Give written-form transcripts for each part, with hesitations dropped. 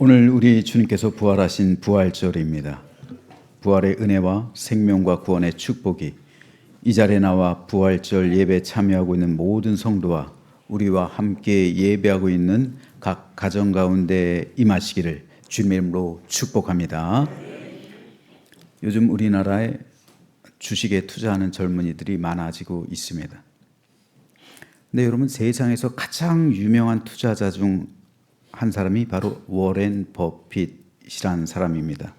오늘 우리 주님께서 부활하신 부활절입니다. 부활의 은혜와 생명과 구원의 축복이 이 자리에 나와 부활절 예배에 참여하고 있는 모든 성도와 우리와 함께 예배하고 있는 각 가정 가운데 임하시기를 주님의 이름으로 축복합니다. 요즘 우리나라에 주식에 투자하는 젊은이들이 많아지고 있습니다. 근데 여러분, 세상에서 가장 유명한 투자자 중 한 사람이 바로 워렌 버핏이라는 사람입니다.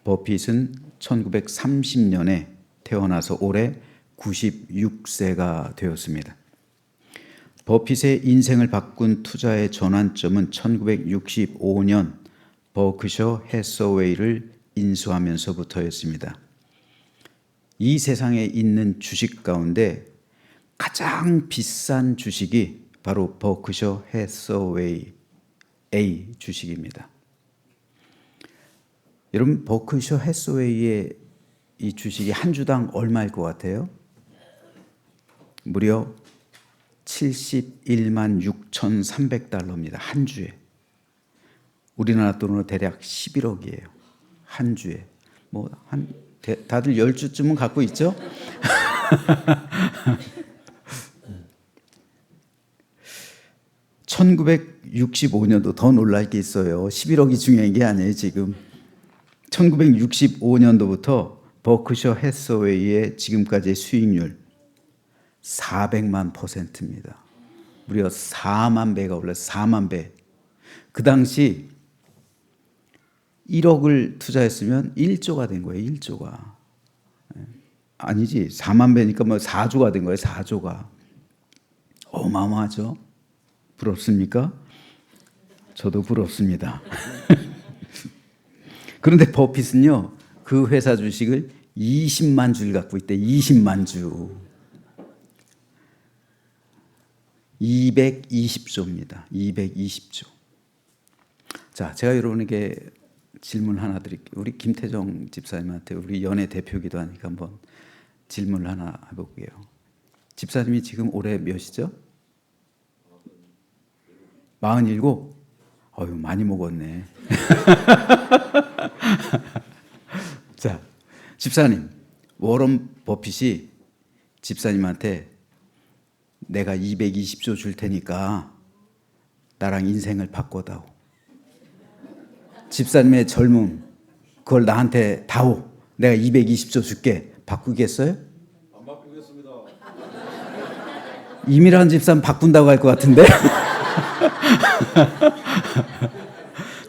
버핏은 1930년에 태어나서 올해 96세가 되었습니다. 버핏의 인생을 바꾼 투자의 전환점은 1965년 버크셔 해서웨이를 인수하면서부터였습니다. 이 세상에 있는 주식 가운데 가장 비싼 주식이 바로 버크셔 해서웨이 A 주식입니다. 여러분, 버크셔 해서웨이의 이 주식이 한 주당 얼마일 것 같아요? 무려 71만 6,300달러입니다. 한 주에. 우리나라 돈으로 대략 11억이에요. 한 주에. 다들 10주쯤은 갖고 있죠? 1965년도 더 놀랄 게 있어요. 11억이 중요한 게 아니에요, 지금. 1965년도부터 버크셔 해서웨이의 지금까지의 수익률 400만 %입니다. 무려 4만 배가 올랐어요. 4만 배. 그 당시 1억을 투자했으면 1조가 된 거예요. 1조가. 아니지. 4만 배니까 4조가 된 거예요. 4조가. 어마어마하죠. 부럽습니까? 저도 부럽습니다. 그런데 버핏은요, 그 회사 주식을 20만 주를 갖고 있대. 20만 주. 220조입니다. 220조. 자, 제가 여러분에게 질문 하나 드릴게요. 우리 김태정 집사님한테, 우리 연예 대표기도 하니까 한번 질문을 하나 해볼게요. 집사님이 지금 올해 몇이죠? 47? 어휴, 많이 먹었네. 자, 집사님, 워런 버핏이 집사님한테 내가 220조 줄 테니까 나랑 인생을 바꿔다오. 집사님의 젊음, 그걸 나한테 다오. 내가 220조 줄게. 바꾸겠어요? 안 바꾸겠습니다. 이미란 집사는 바꾼다고 할 것 같은데?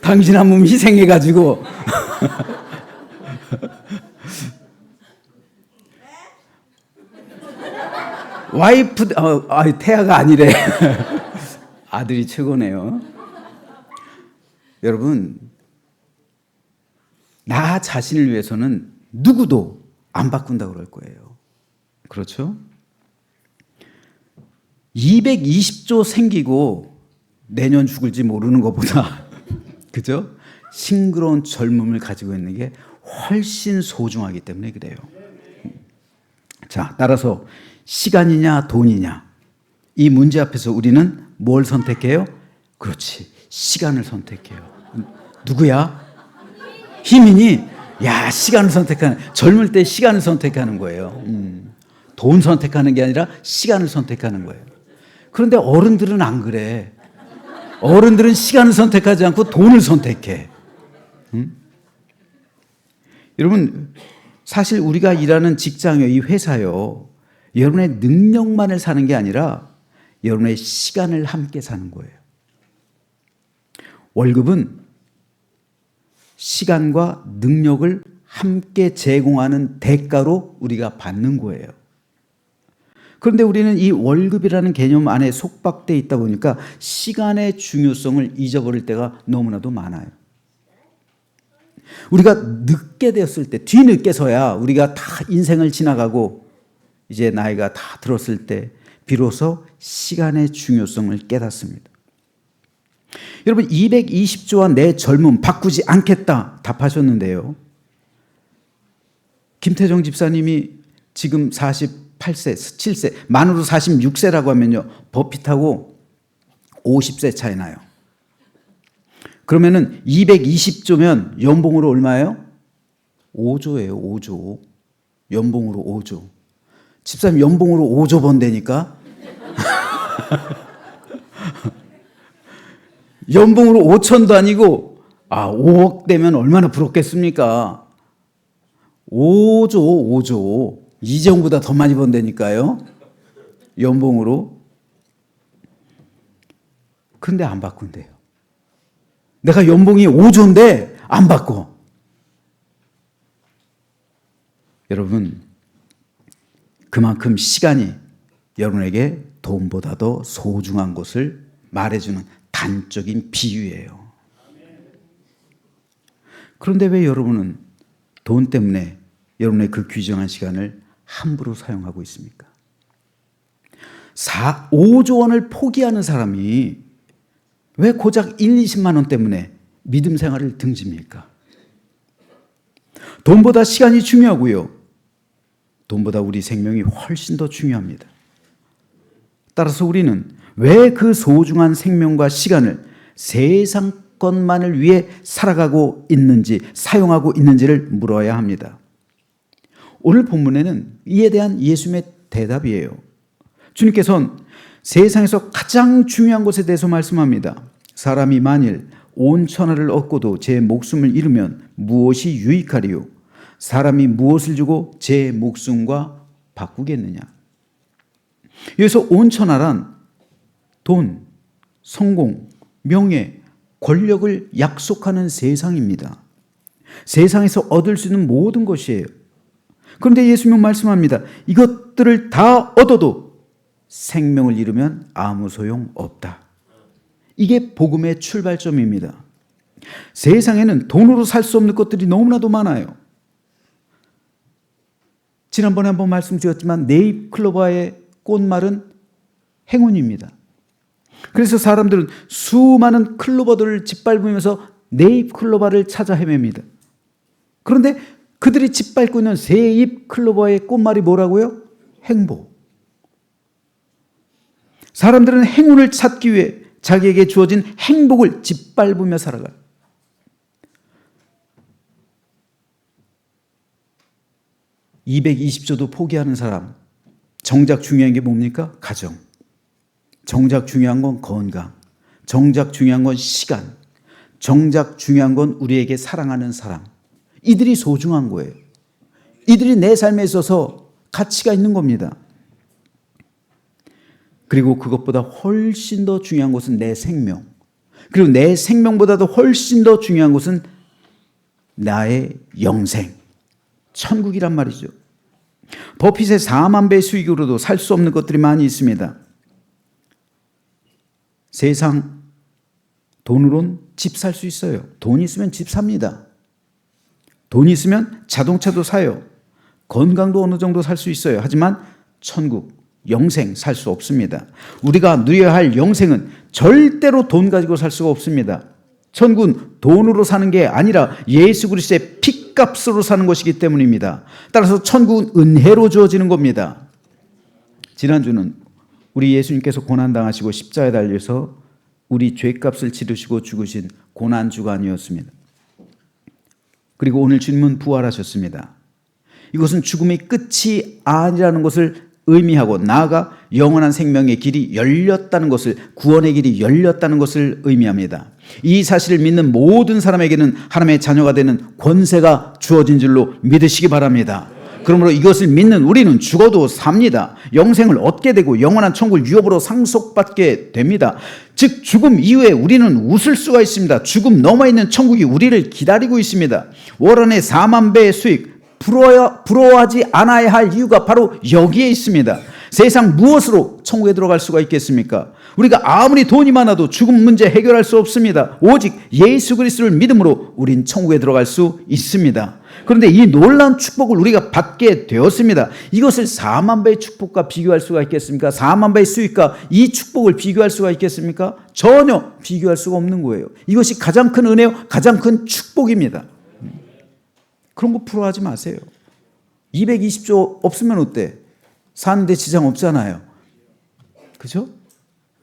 당신 한 몸 희생해가지고 와이프, 태아가 아니래. 아들이 최고네요. 여러분, 나 자신을 위해서는 누구도 안 바꾼다고 그럴 거예요. 그렇죠? 220조 생기고 내년 죽을지 모르는 것보다 그죠? 싱그러운 젊음을 가지고 있는 게 훨씬 소중하기 때문에 그래요. 자, 따라서 시간이냐 돈이냐, 이 문제 앞에서 우리는 뭘 선택해요? 그렇지, 시간을 선택해요. 누구야? 희민이. 야, 시간을 선택하는, 젊을 때 시간을 선택하는 거예요. 돈 선택하는 게 아니라 시간을 선택하는 거예요. 그런데 어른들은 안 그래. 어른들은 시간을 선택하지 않고 돈을 선택해. 여러분, 사실 우리가 일하는 직장이요, 이 회사요, 여러분의 능력만을 사는 게 아니라 여러분의 시간을 함께 사는 거예요. 월급은 시간과 능력을 함께 제공하는 대가로 우리가 받는 거예요. 그런데 우리는 이 월급이라는 개념 안에 속박되어 있다 보니까 시간의 중요성을 잊어버릴 때가 너무나도 많아요. 우리가 늦게 되었을 때, 뒤늦게서야 우리가 다 인생을 지나가고 이제 나이가 다 들었을 때 비로소 시간의 중요성을 깨닫습니다. 여러분, 220조와 내 젊음 바꾸지 않겠다 답하셨는데요. 김태정 집사님이 지금 48세, 7세, 만으로 46세라고 하면요, 버핏하고 50세 차이 나요. 그러면은 220조면 연봉으로 얼마예요? 5조예요. 5조. 연봉으로 5조. 집사님 연봉으로 5조 번다니까? 연봉으로 5천도 아니고 5억 되면 얼마나 부럽겠습니까? 5조, 5조. 이정보다 더 많이 번다니까요. 연봉으로. 근데 안 바꾼대요. 내가 연봉이 5조인데 안 바꿔. 여러분, 그만큼 시간이 여러분에게 돈보다도 소중한 것을 말해주는 단적인 비유예요. 그런데 왜 여러분은 돈 때문에 여러분의 그 귀중한 시간을 함부로 사용하고 있습니까? 5조 원을 포기하는 사람이 왜 고작 1, 20만 원 때문에 믿음 생활을 등집니까? 돈보다 시간이 중요하고요. 돈보다 우리 생명이 훨씬 더 중요합니다. 따라서 우리는 왜 그 소중한 생명과 시간을 세상 것만을 위해 살아가고 있는지, 사용하고 있는지를 물어야 합니다. 오늘 본문에는 이에 대한 예수님의 대답이에요. 주님께서는 세상에서 가장 중요한 것에 대해서 말씀합니다. 사람이 만일 온 천하를 얻고도 제 목숨을 잃으면 무엇이 유익하리요? 사람이 무엇을 주고 제 목숨과 바꾸겠느냐? 여기서 온 천하란 돈, 성공, 명예, 권력을 약속하는 세상입니다. 세상에서 얻을 수 있는 모든 것이에요. 그런데 예수님은 말씀합니다. 이것들을 다 얻어도 생명을 잃으면 아무 소용 없다. 이게 복음의 출발점입니다. 세상에는 돈으로 살 수 없는 것들이 너무나도 많아요. 지난번에 한번 말씀드렸지만 네잎클로버의 꽃말은 행운입니다. 그래서 사람들은 수많은 클로버들을 짓밟으면서 네잎클로버를 찾아 헤맵니다. 그런데 그들이 짓밟고 있는 새잎 클로버의 꽃말이 뭐라고요? 행복. 사람들은 행운을 찾기 위해 자기에게 주어진 행복을 짓밟으며 살아가요. (220조도) 포기하는 사람, 정작 중요한 게 뭡니까? 가정. 정작 중요한 건 건강. 정작 중요한 건 시간. 정작 중요한 건 우리에게 사랑하는 사람. 이들이 소중한 거예요. 이들이 내 삶에 있어서 가치가 있는 겁니다. 그리고 그것보다 훨씬 더 중요한 것은 내 생명. 그리고 내 생명보다도 훨씬 더 중요한 것은 나의 영생. 천국이란 말이죠. 버핏의 4만 배의 수익으로도 살 수 없는 것들이 많이 있습니다. 세상 돈으로는 집 살 수 있어요. 돈이 있으면 집 삽니다. 돈이 있으면 자동차도 사요. 건강도 어느 정도 살 수 있어요. 하지만 천국, 영생 살 수 없습니다. 우리가 누려야 할 영생은 절대로 돈 가지고 살 수가 없습니다. 천국은 돈으로 사는 게 아니라 예수 그리스도의 피값으로 사는 것이기 때문입니다. 따라서 천국은 은혜로 주어지는 겁니다. 지난주는 우리 예수님께서 고난당하시고 십자가에 달려서 우리 죄값을 치르시고 죽으신 고난주간이었습니다. 그리고 오늘 주님은 부활하셨습니다. 이것은 죽음의 끝이 아니라는 것을 의미하고 나아가 영원한 생명의 길이 열렸다는 것을, 구원의 길이 열렸다는 것을 의미합니다. 이 사실을 믿는 모든 사람에게는 하나님의 자녀가 되는 권세가 주어진 줄로 믿으시기 바랍니다. 그러므로 이것을 믿는 우리는 죽어도 삽니다. 영생을 얻게 되고 영원한 천국을 유업으로 상속받게 됩니다. 즉 죽음 이후에 우리는 웃을 수가 있습니다. 죽음 넘어 있는 천국이 우리를 기다리고 있습니다. 월원의 4만 배의 수익, 부러워하지 않아야 할 이유가 바로 여기에 있습니다. 세상 무엇으로 천국에 들어갈 수가 있겠습니까? 우리가 아무리 돈이 많아도 죽음 문제 해결할 수 없습니다. 오직 예수 그리스도를 믿음으로 우린 천국에 들어갈 수 있습니다. 그런데 이 놀라운 축복을 우리가 받게 되었습니다. 이것을 4만 배의 축복과 비교할 수가 있겠습니까? 4만 배의 수익과 이 축복을 비교할 수가 있겠습니까? 전혀 비교할 수가 없는 거예요. 이것이 가장 큰 은혜요, 가장 큰 축복입니다. 그런 거 부러워하지 마세요. 220조 없으면 어때? 사는데 지장 없잖아요. 그죠?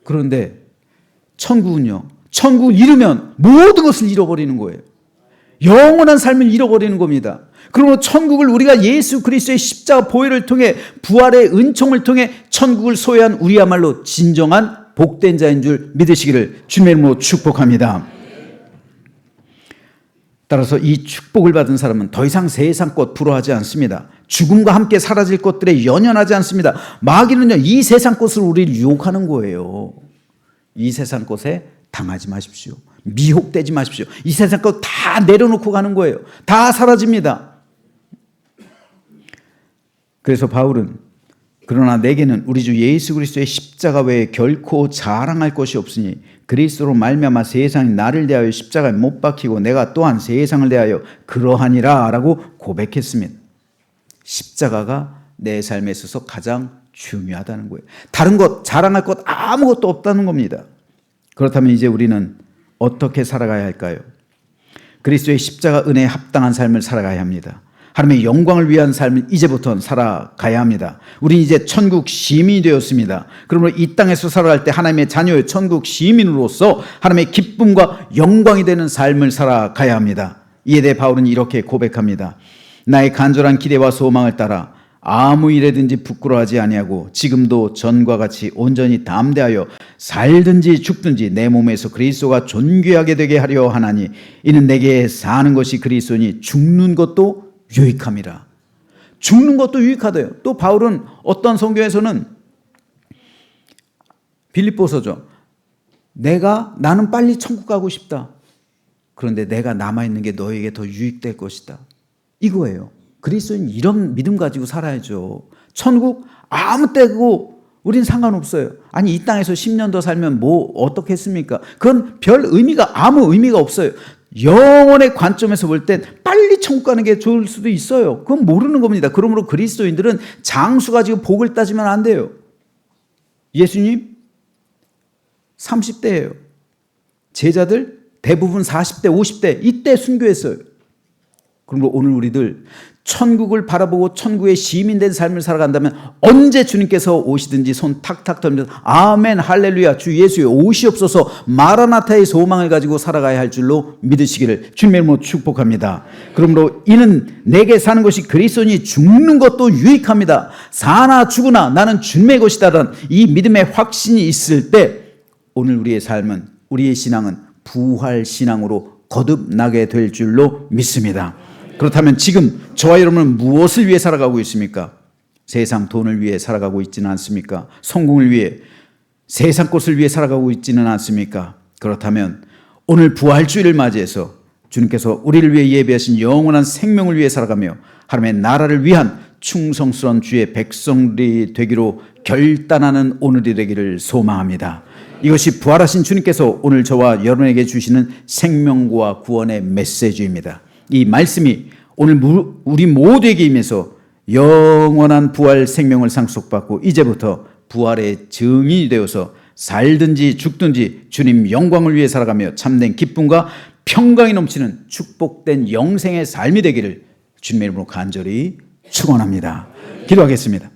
그런데 천국은요, 천국을 잃으면 모든 것을 잃어버리는 거예요. 영원한 삶을 잃어버리는 겁니다. 그러므로 천국을 우리가 예수 그리스도의 십자가 보혈을 통해 부활의 은총을 통해 천국을 소유한 우리야말로 진정한 복된 자인 줄 믿으시기를 주님의 이름으로 축복합니다. 따라서 이 축복을 받은 사람은 더 이상 세상 것 부러워하지 않습니다. 죽음과 함께 사라질 것들에 연연하지 않습니다. 마귀는요, 이 세상 것을 우리를 유혹하는 거예요. 이 세상 것에 당하지 마십시오. 미혹되지 마십시오. 이 세상 것 다 내려놓고 가는 거예요. 다 사라집니다. 그래서 바울은 그러나 내게는 우리 주 예수 그리스도의 십자가 외에 결코 자랑할 것이 없으니 그리스도로 말미암아 세상이 나를 대하여 십자가에 못 박히고 내가 또한 세상을 대하여 그러하니라 라고 고백했습니다. 십자가가 내 삶에 있어서 가장 중요하다는 거예요. 다른 것, 자랑할 것 아무것도 없다는 겁니다. 그렇다면 이제 우리는 어떻게 살아가야 할까요? 그리스도의 십자가 은혜에 합당한 삶을 살아가야 합니다. 하나님의 영광을 위한 삶을 이제부터 살아가야 합니다. 우리는 이제 천국 시민이 되었습니다. 그러므로 이 땅에서 살아갈 때 하나님의 자녀의 천국 시민으로서 하나님의 기쁨과 영광이 되는 삶을 살아가야 합니다. 이에 대해 바울은 이렇게 고백합니다. 나의 간절한 기대와 소망을 따라 아무 일에든지 부끄러워하지 아니하고 지금도 전과 같이 온전히 담대하여 살든지 죽든지 내 몸에서 그리스도가 존귀하게 되게 하려 하나니 이는 내게 사는 것이 그리스도니 죽는 것도 유익함이라. 죽는 것도 유익하대요. 또 바울은 어떤 성경에서는 빌립보서죠. 나는 빨리 천국 가고 싶다. 그런데 내가 남아있는 게 너에게 더 유익될 것이다. 이거예요. 그리스도인 이런 믿음 가지고 살아야죠. 천국 아무 때고 우린 상관없어요. 아니 이 땅에서 10년 더 살면 뭐 어떻겠습니까? 그건 별 아무 의미가 없어요. 영혼의 관점에서 볼 땐 빨리 천국 가는 게 좋을 수도 있어요. 그건 모르는 겁니다. 그러므로 그리스도인들은 장수 가지고 복을 따지면 안 돼요. 예수님 30대예요. 제자들 대부분 40대, 50대 이때 순교했어요. 그러므로 오늘 우리들 천국을 바라보고 천국의 시민된 삶을 살아간다면 언제 주님께서 오시든지 손 탁탁 털면서 아멘 할렐루야 주 예수의 오시옵소서 마라나타의 소망을 가지고 살아가야 할 줄로 믿으시기를 주님의 이름으로 축복합니다. 그러므로 이는 내게 사는 것이 그리스도니 죽는 것도 유익합니다. 사나 죽으나 나는 주님의 것이다라는 이 믿음의 확신이 있을 때 오늘 우리의 삶은 우리의 신앙은 부활 신앙으로 거듭나게 될 줄로 믿습니다. 그렇다면 지금 저와 여러분은 무엇을 위해 살아가고 있습니까? 세상 돈을 위해 살아가고 있지는 않습니까? 성공을 위해 세상 것을 위해 살아가고 있지는 않습니까? 그렇다면 오늘 부활주일을 맞이해서 주님께서 우리를 위해 예비하신 영원한 생명을 위해 살아가며 하나님의 나라를 위한 충성스러운 주의 백성들이 되기로 결단하는 오늘이 되기를 소망합니다. 이것이 부활하신 주님께서 오늘 저와 여러분에게 주시는 생명과 구원의 메시지입니다. 이 말씀이 오늘 우리 모두에게 임해서 영원한 부활 생명을 상속받고 이제부터 부활의 증인이 되어서 살든지 죽든지 주님 영광을 위해 살아가며 참된 기쁨과 평강이 넘치는 축복된 영생의 삶이 되기를 주님의 이름으로 간절히 축원합니다. 기도하겠습니다.